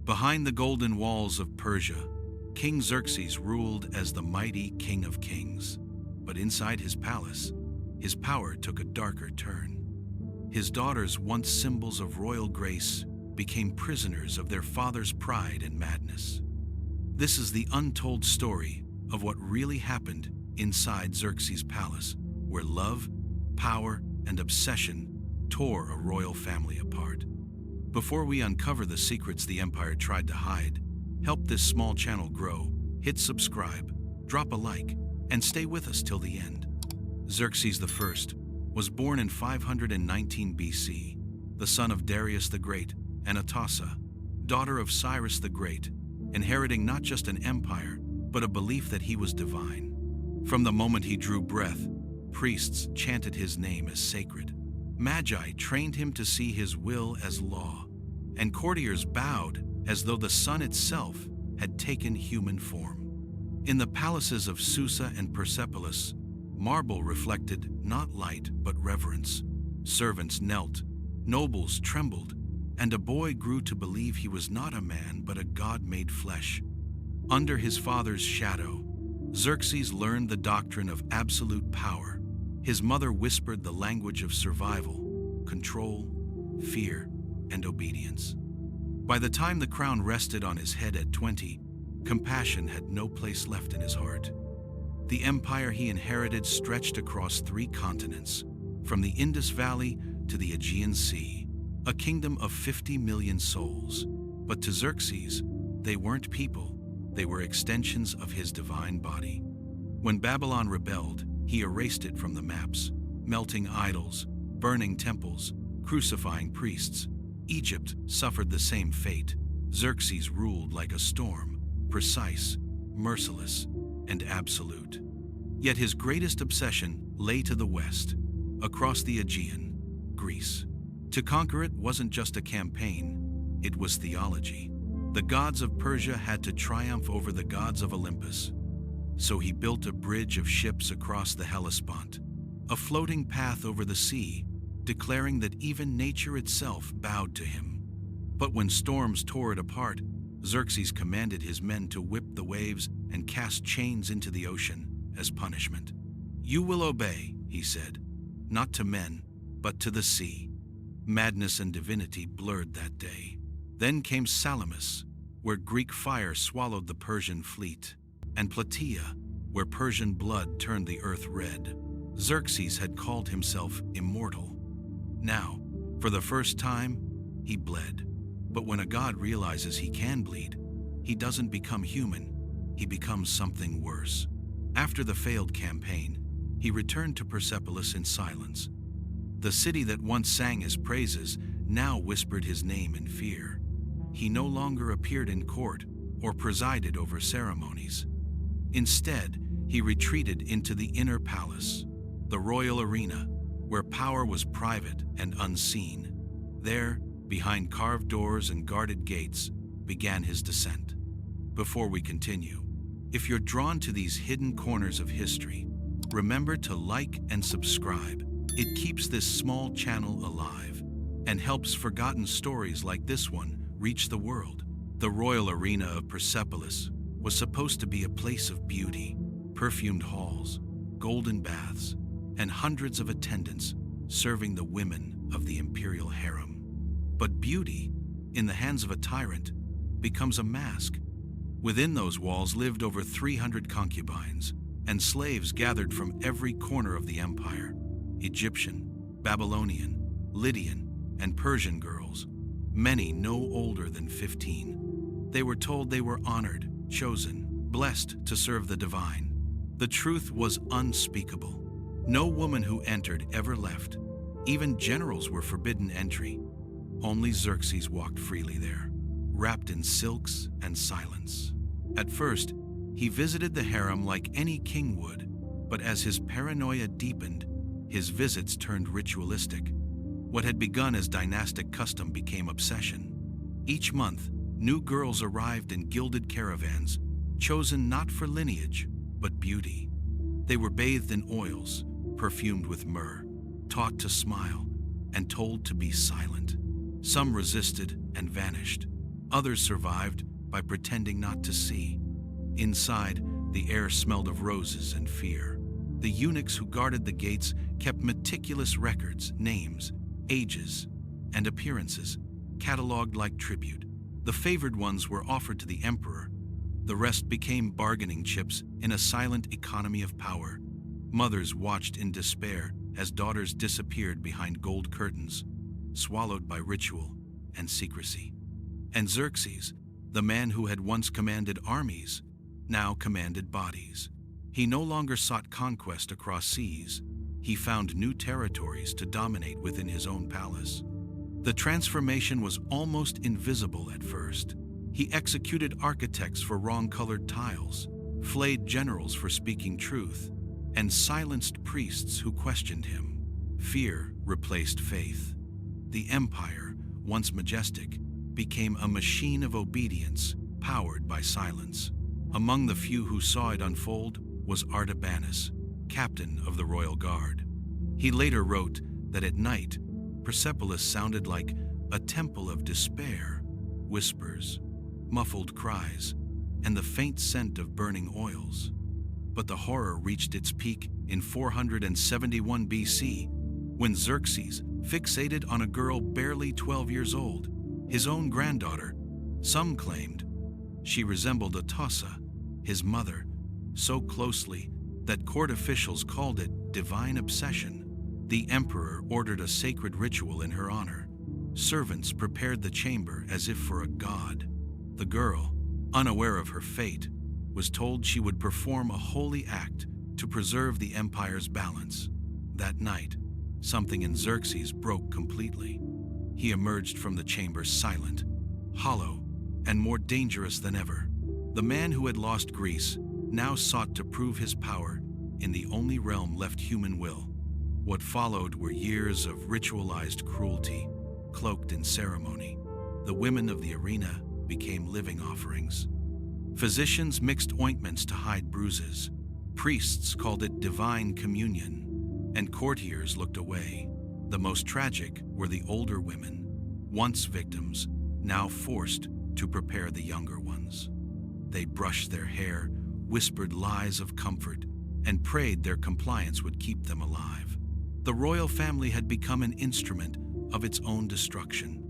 Behind the golden walls of Persia, King Xerxes ruled as the mighty King of Kings. But inside his palace, his power took a darker turn. His daughters, once symbols of royal grace, became prisoners of their father's pride and madness. This is the untold story of what really happened inside Xerxes' palace, where love, power, and obsession tore a royal family apart. Before we uncover the secrets the empire tried to hide, help this small channel grow, hit subscribe, drop a like, and stay with us till the end. Xerxes I was born in 519 BC, the son of Darius the Great and Atassa, daughter of Cyrus the Great, inheriting not just an empire, but a belief that he was divine. From the moment he drew breath, priests chanted his name as sacred. Magi trained him to see his will as law, and courtiers bowed as though the sun itself had taken human form. In the palaces of Susa and Persepolis, marble reflected not light but reverence. Servants knelt, nobles trembled, and a boy grew to believe he was not a man but a god made flesh. Under his father's shadow, Xerxes learned the doctrine of absolute power. His mother whispered the language of survival, control, fear, and obedience. By the time the crown rested on his head at 20, compassion had no place left in his heart. The empire he inherited stretched across 3 continents, from the Indus Valley to the Aegean Sea, a kingdom of 50 million souls. But to Xerxes, they weren't people, they were extensions of his divine body. When Babylon rebelled, he erased it from the maps, melting idols, burning temples, crucifying priests. Egypt suffered the same fate. Xerxes ruled like a storm, precise, merciless, and absolute. Yet his greatest obsession lay to the west, across the Aegean, Greece. To conquer it wasn't just a campaign, it was theology. The gods of Persia had to triumph over the gods of Olympus. So he built a bridge of ships across the Hellespont, a floating path over the sea, declaring that even nature itself bowed to him. But when storms tore it apart, Xerxes commanded his men to whip the waves and cast chains into the ocean as punishment. "You will obey," he said, "not to men, but to the sea." Madness and divinity blurred that day. Then came Salamis, where Greek fire swallowed the Persian fleet, and Plataea, where Persian blood turned the earth red. Xerxes had called himself immortal. Now, for the first time, he bled. But when a god realizes he can bleed, he doesn't become human, he becomes something worse. After the failed campaign, he returned to Persepolis in silence. The city that once sang his praises now whispered his name in fear. He no longer appeared in court or presided over ceremonies. Instead, he retreated into the inner palace, the royal arena, where power was private and unseen. There, behind carved doors and guarded gates, began his descent. Before we continue, if you're drawn to these hidden corners of history, remember to like and subscribe. It keeps this small channel alive and helps forgotten stories like this one reach the world. The royal arena of Persepolis was supposed to be a place of beauty, perfumed halls, golden baths, and hundreds of attendants serving the women of the imperial harem. But beauty, in the hands of a tyrant, becomes a mask. Within those walls lived over 300 concubines, and slaves gathered from every corner of the empire: Egyptian, Babylonian, Lydian, and Persian girls, many no older than 15. They were told they were honored, chosen, blessed to serve the divine. The truth was unspeakable. No woman who entered ever left. Even generals were forbidden entry. Only Xerxes walked freely there, wrapped in silks and silence. At first, he visited the harem like any king would, but as his paranoia deepened, his visits turned ritualistic. What had begun as dynastic custom became obsession. Each month, new girls arrived in gilded caravans, chosen not for lineage, but beauty. They were bathed in oils, perfumed with myrrh, taught to smile, and told to be silent. Some resisted and vanished. Others survived by pretending not to see. Inside, the air smelled of roses and fear. The eunuchs who guarded the gates kept meticulous records, names, ages, and appearances, catalogued like tribute. The favored ones were offered to the emperor. The rest became bargaining chips in a silent economy of power. Mothers watched in despair as daughters disappeared behind gold curtains, swallowed by ritual and secrecy. And Xerxes, the man who had once commanded armies, now commanded bodies. He no longer sought conquest across seas. He found new territories to dominate within his own palace. The transformation was almost invisible at first. He executed architects for wrong-colored tiles, flayed generals for speaking truth, and silenced priests who questioned him. Fear replaced faith. The empire, once majestic, became a machine of obedience powered by silence. Among the few who saw it unfold was Artabanus, captain of the royal guard. He later wrote that at night, Persepolis sounded like a temple of despair, whispers, muffled cries, and the faint scent of burning oils. But the horror reached its peak in 471 BC, when Xerxes fixated on a girl barely 12 years old, his own granddaughter. Some claimed she resembled Atossa, his mother, so closely that court officials called it divine obsession. The emperor ordered a sacred ritual in her honor. Servants prepared the chamber as if for a god. The girl, unaware of her fate, was told she would perform a holy act to preserve the empire's balance. That night, something in Xerxes broke completely. He emerged from the chamber silent, hollow, and more dangerous than ever. The man who had lost Greece now sought to prove his power in the only realm left human will. What followed were years of ritualized cruelty, cloaked in ceremony. The women of the arena became living offerings. Physicians mixed ointments to hide bruises. Priests called it divine communion, and courtiers looked away. The most tragic were the older women, once victims, now forced to prepare the younger ones. They brushed their hair, whispered lies of comfort, and prayed their compliance would keep them alive. The royal family had become an instrument of its own destruction.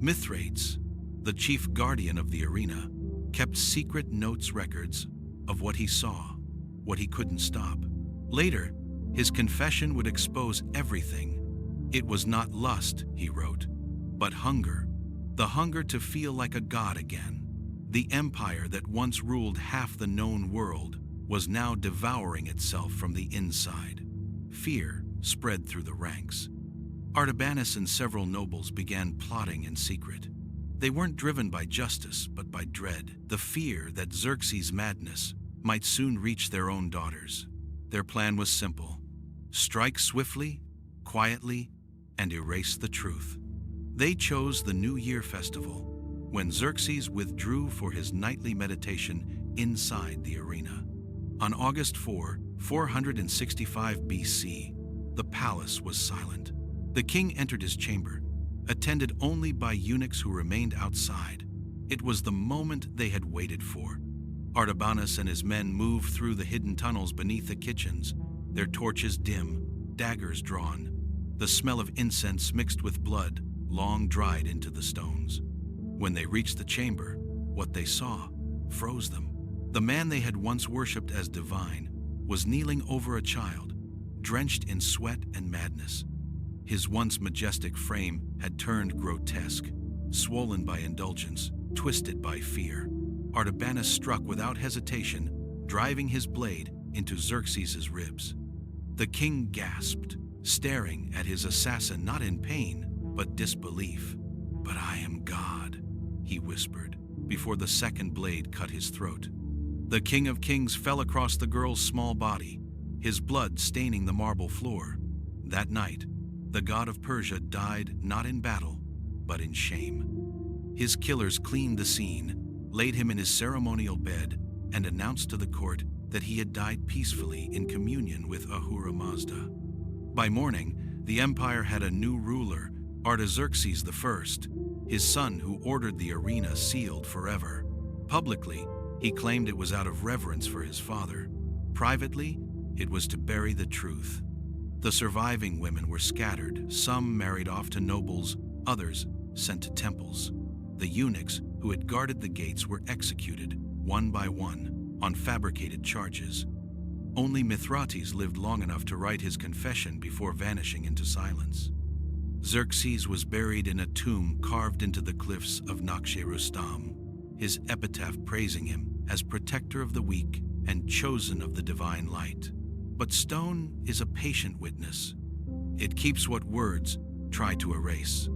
Mithrates, the chief guardian of the arena, kept secret notes records of what he saw, what he couldn't stop. Later, his confession would expose everything. It was not lust, he wrote, but hunger. The hunger to feel like a god again. The empire that once ruled half the known world was now devouring itself from the inside. Fear spread through the ranks. Artabanus and several nobles began plotting in secret. They weren't driven by justice, but by dread, the fear that Xerxes' madness might soon reach their own daughters. Their plan was simple: strike swiftly, quietly, and erase the truth. They chose the New Year festival, when Xerxes withdrew for his nightly meditation inside the arena. On August 4, 465 BC, the palace was silent. The king entered his chamber, attended only by eunuchs who remained outside. It was the moment they had waited for. Artabanus and his men moved through the hidden tunnels beneath the kitchens, their torches dim, daggers drawn. The smell of incense mixed with blood long dried into the stones. When they reached the chamber, what they saw froze them. The man they had once worshipped as divine was kneeling over a child, drenched in sweat and madness. His once majestic frame had turned grotesque, swollen by indulgence, twisted by fear. Artabanus struck without hesitation, driving his blade into Xerxes' ribs. The king gasped, staring at his assassin not in pain, but disbelief. "But I am God," he whispered, before the second blade cut his throat. The King of Kings fell across the girl's small body, his blood staining the marble floor. That night, the god of Persia died not in battle, but in shame. His killers cleaned the scene, laid him in his ceremonial bed, and announced to the court that he had died peacefully in communion with Ahura Mazda. By morning, the empire had a new ruler, Artaxerxes I, his son who ordered the arena sealed forever. Publicly, he claimed it was out of reverence for his father. Privately, it was to bury the truth. The surviving women were scattered, some married off to nobles, others sent to temples. The eunuchs who had guarded the gates were executed, one by one, on fabricated charges. Only Mithrates lived long enough to write his confession before vanishing into silence. Xerxes was buried in a tomb carved into the cliffs of Nakhshe-Rustam, his epitaph praising him as protector of the weak and chosen of the divine light. But stone is a patient witness. It keeps what words try to erase.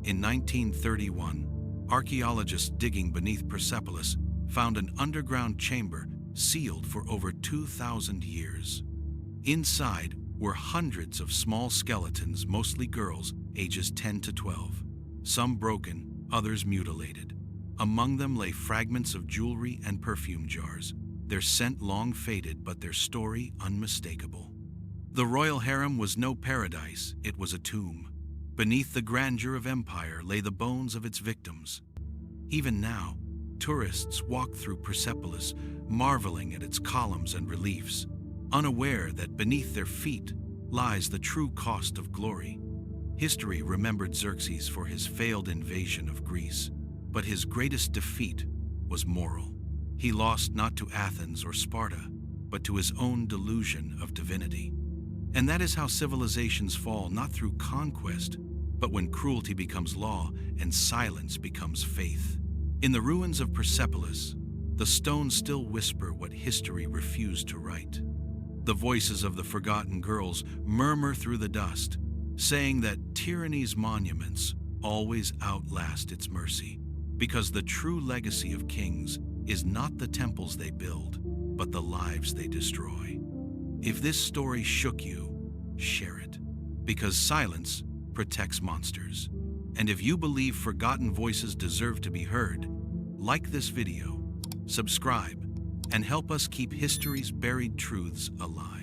In 1931, archaeologists digging beneath Persepolis found an underground chamber sealed for over 2,000 years. Inside were hundreds of small skeletons, mostly girls, ages 10 to 12. Some broken, others mutilated. Among them lay fragments of jewelry and perfume jars, their scent long faded but their story unmistakable. The royal harem was no paradise, it was a tomb. Beneath the grandeur of empire lay the bones of its victims. Even now, tourists walk through Persepolis, marveling at its columns and reliefs, unaware that beneath their feet lies the true cost of glory. History remembered Xerxes for his failed invasion of Greece, but his greatest defeat was moral. He lost not to Athens or Sparta, but to his own delusion of divinity. And that is how civilizations fall, not through conquest, but when cruelty becomes law and silence becomes faith. In the ruins of Persepolis, the stones still whisper what history refused to write. The voices of the forgotten girls murmur through the dust, saying that tyranny's monuments always outlast its mercy, because the true legacy of kings is not the temples they build, but the lives they destroy. If this story shook you, share it, because silence protects monsters. And if you believe forgotten voices deserve to be heard, like this video, subscribe, and help us keep history's buried truths alive.